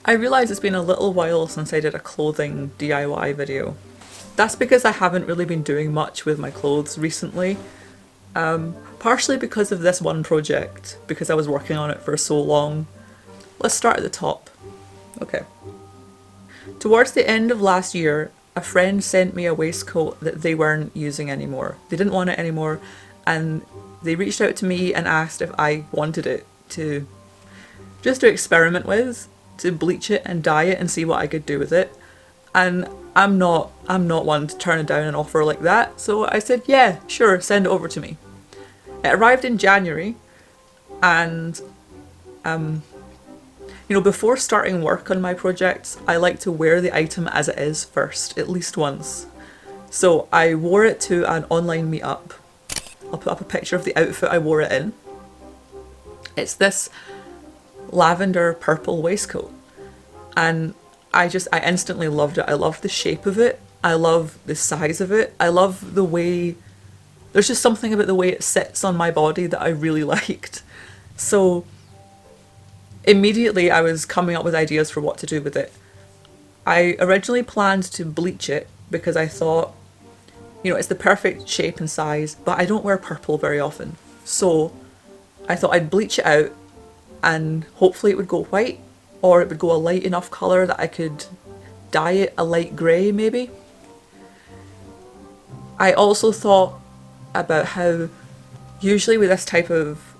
I realise it's been a little while since I did a clothing DIY video. That's because I haven't really been doing much with my clothes recently. Partially because of this one project, because I was working on it for so long. Let's start at the top. Okay. Towards the end of last year, a friend sent me a waistcoat that they weren't using anymore. They didn't want it anymore, and they reached out to me and asked if I wanted it to just to experiment with, to bleach it and dye it and see what I could do with it. And I'm not one to turn down an offer like that, so I said, yeah, sure, send it over to me. It arrived in January, and you know, before starting work on my projects, I like to wear the item as it is first, at least once. So I wore it to an online meetup. I'll put up a picture of the outfit I wore it in. It's this lavender purple waistcoat, and I instantly loved it. I love the shape of it, I love the size of it, I love the way, there's just something about the way it sits on my body that I really liked. So immediately I was coming up with ideas for what to do with it. I originally planned to bleach it because I thought, you know, it's the perfect shape and size, but I don't wear purple very often. So I thought I'd bleach it out and hopefully it would go white, or it would go a light enough colour that I could dye it a light grey maybe. I also thought about how usually with this type of,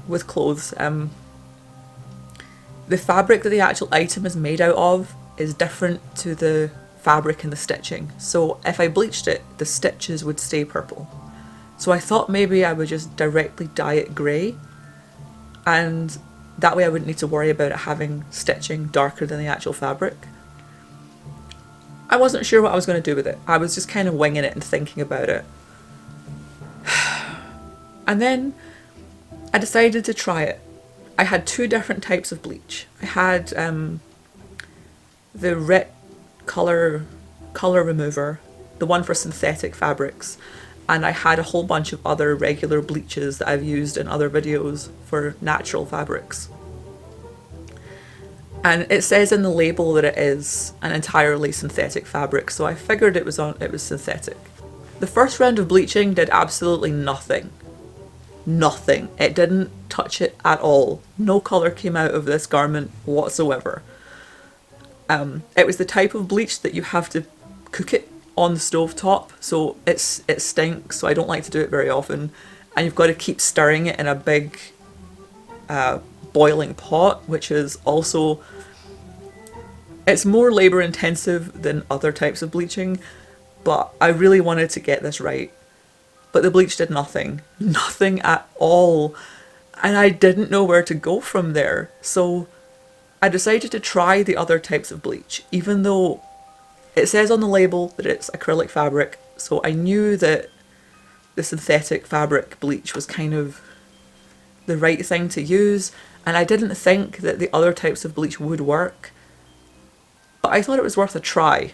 with clothes, the fabric that the actual item is made out of is different to the fabric and the stitching. So if I bleached it, the stitches would stay purple. So I thought maybe I would just directly dye it grey, and that way I wouldn't need to worry about it having stitching darker than the actual fabric. I wasn't sure what I was going to do with it. I was just kind of winging it and thinking about it. And then I decided to try it. I had two different types of bleach. I had the red colour remover, the one for synthetic fabrics, and I had a whole bunch of other regular bleaches that I've used in other videos for natural fabrics. And it says in the label that it is an entirely synthetic fabric, so I figured it was synthetic. The first round of bleaching did absolutely nothing. Nothing. It didn't touch it at all. No colour came out of this garment whatsoever. It was the type of bleach that you have to cook it on the stove top, so it stinks, so I don't like to do it very often, and you've got to keep stirring it in a big boiling pot, which is also, it's more labour intensive than other types of bleaching, but I really wanted to get this right. But the bleach did nothing. Nothing at all. And I didn't know where to go from there. So I decided to try the other types of bleach, even though it says on the label that it's acrylic fabric. So I knew that the synthetic fabric bleach was kind of the right thing to use. And I didn't think that the other types of bleach would work. But I thought it was worth a try.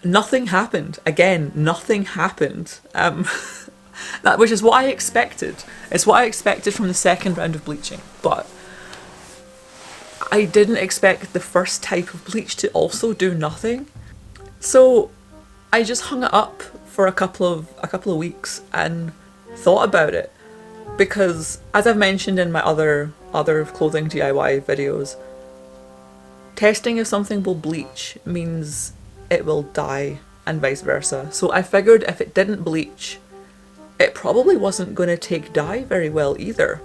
Nothing happened. Again, nothing happened. That, which is what I expected. It's what I expected from the second round of bleaching. But I didn't expect the first type of bleach to also do nothing. So I just hung it up for a couple of weeks and thought about it. Because as I've mentioned in my other clothing DIY videos, testing if something will bleach means it will dye and vice versa. So I figured if it didn't bleach, it probably wasn't going to take dye very well either.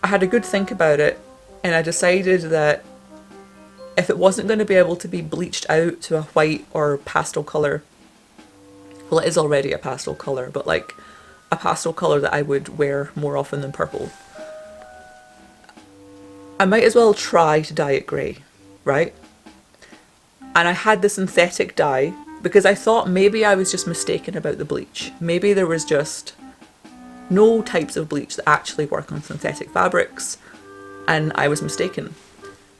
I had a good think about it, and I decided that if it wasn't going to be able to be bleached out to a white or pastel colour, well, it is already a pastel colour, but like a pastel colour that I would wear more often than purple, I might as well try to dye it grey, right? And I had the synthetic dye because I thought maybe I was just mistaken about the bleach. Maybe there was just no types of bleach that actually work on synthetic fabrics, and I was mistaken.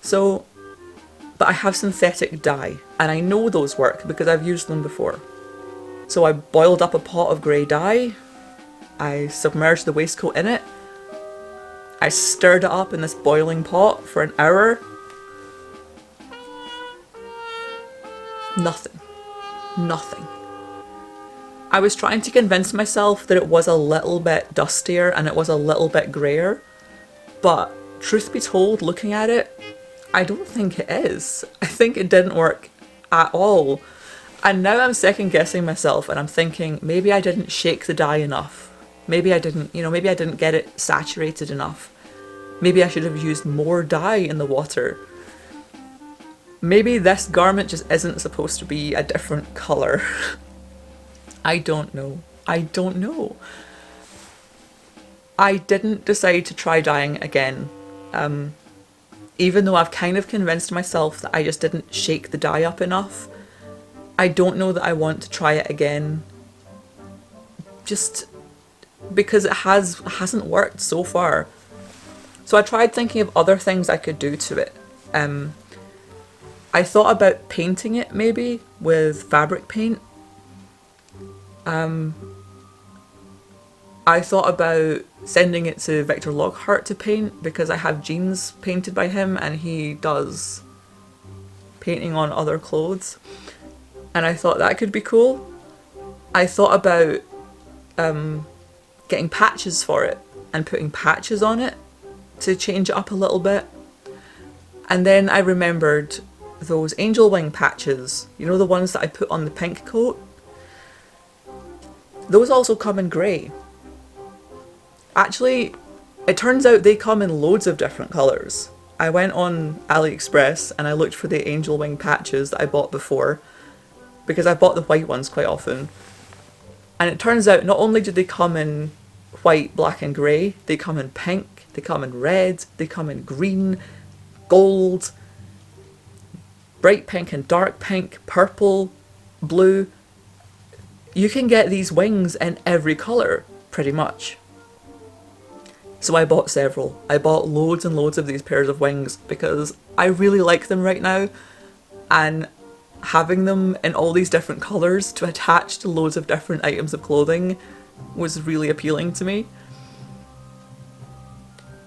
So, but I have synthetic dye, and I know those work because I've used them before. So I boiled up a pot of grey dye, I submerged the waistcoat in it, I stirred it up in this boiling pot for an hour. Nothing. Nothing. I was trying to convince myself that it was a little bit dustier and it was a little bit greyer, but truth be told, looking at it, I don't think it is. I think it didn't work at all. And now I'm second guessing myself and I'm thinking maybe I didn't shake the dye enough. Maybe I didn't, maybe I didn't get it saturated enough. Maybe I should have used more dye in the water. Maybe this garment just isn't supposed to be a different colour. I don't know. I don't know. I didn't decide to try dyeing again. Even though I've kind of convinced myself that I just didn't shake the dye up enough. I don't know that I want to try it again. Just because it hasn't worked so far. So I tried thinking of other things I could do to it. I thought about painting it maybe with fabric paint. I thought about sending it to Victor Lockhart to paint because I have jeans painted by him and he does painting on other clothes. And I thought that could be cool. I thought about getting patches for it and putting patches on it to change it up a little bit. And then I remembered those angel wing patches, the ones that I put on the pink coat. Those also come in grey. Actually, it turns out they come in loads of different colours. I went on AliExpress and I looked for the angel wing patches that I bought before, because I bought the white ones quite often. And it turns out not only do they come in white, black and grey, they come in pink, they come in red, they come in green, gold, bright pink and dark pink, purple, blue. You can get these wings in every colour, pretty much. So I bought several. I bought loads and loads of these pairs of wings because I really like them right now, and having them in all these different colours to attach to loads of different items of clothing was really appealing to me.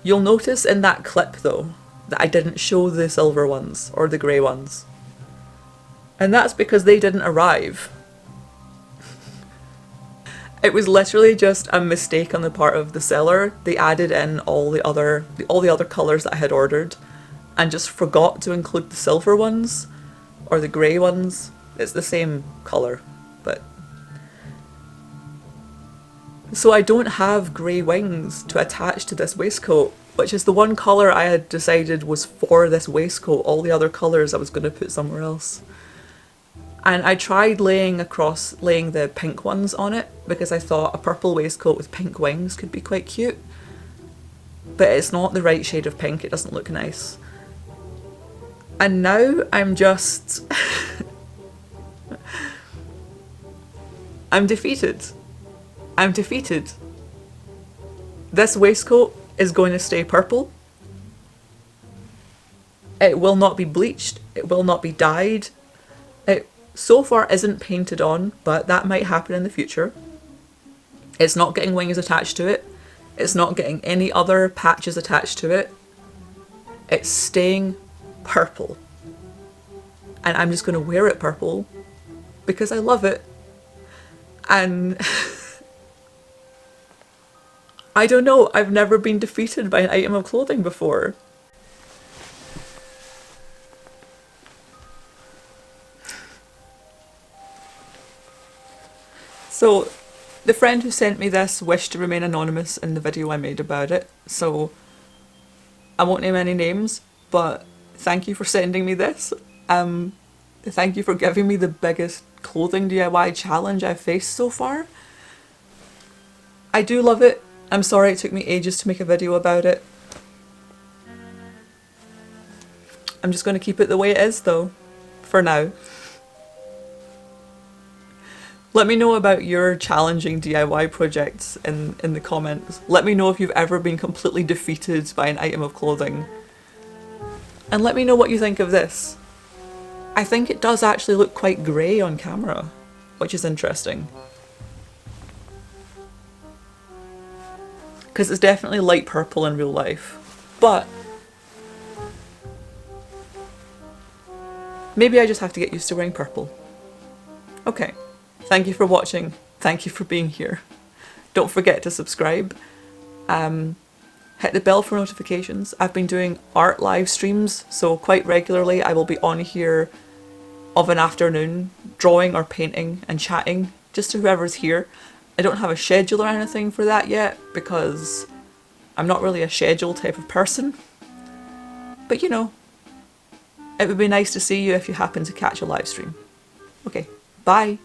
You'll notice in that clip though that I didn't show the silver ones or the grey ones. And that's because they didn't arrive. It was literally just a mistake on the part of the seller. They added in all the other colours that I had ordered and just forgot to include the silver ones or the grey ones. It's the same colour, but... So I don't have grey wings to attach to this waistcoat, which is the one colour I had decided was for this waistcoat. All the other colours I was going to put somewhere else. And I tried laying the pink ones on it because I thought a purple waistcoat with pink wings could be quite cute. But it's not the right shade of pink, it doesn't look nice. And now I'm just... I'm defeated. I'm defeated. This waistcoat is going to stay purple. It will not be bleached, it will not be dyed. It so far isn't painted on, but that might happen in the future. It's not getting wings attached to it. It's not getting any other patches attached to it. It's staying purple. And I'm just going to wear it purple because I love it. And I don't know, I've never been defeated by an item of clothing before. So, the friend who sent me this wished to remain anonymous in the video I made about it, so I won't name any names, but thank you for sending me this. Thank you for giving me the biggest clothing DIY challenge I've faced so far. I do love it. I'm sorry it took me ages to make a video about it. I'm just going to keep it the way it is though, for now. Let me know about your challenging DIY projects in the comments. Let me know if you've ever been completely defeated by an item of clothing. And let me know what you think of this. I think it does actually look quite grey on camera, which is interesting. because it's definitely light purple in real life. But maybe I just have to get used to wearing purple. Okay, thank you for watching. Thank you for being here. Don't forget to subscribe. Hit the bell for notifications. I've been doing art live streams, so quite regularly I will be on here of an afternoon drawing or painting and chatting just to whoever's here. I don't have a schedule or anything for that yet because I'm not really a schedule type of person. But you know, it would be nice to see you if you happen to catch a live stream. Okay, bye.